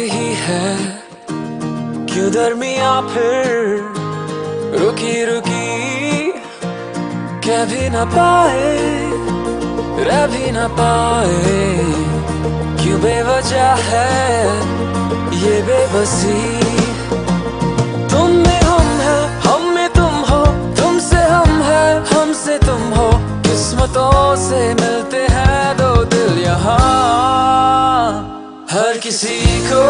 ही है, क्यों दरमिया फिर रुकी रुकी, कह भी न पाए रह भी न पाए, क्यों बेवजह है ये बेबसी। तुम में हम है, हम में तुम हो, तुमसे हम है, हमसे तुम हो, किस्मतों से मिलते हैं दो दिल यहाँ। हर किसी को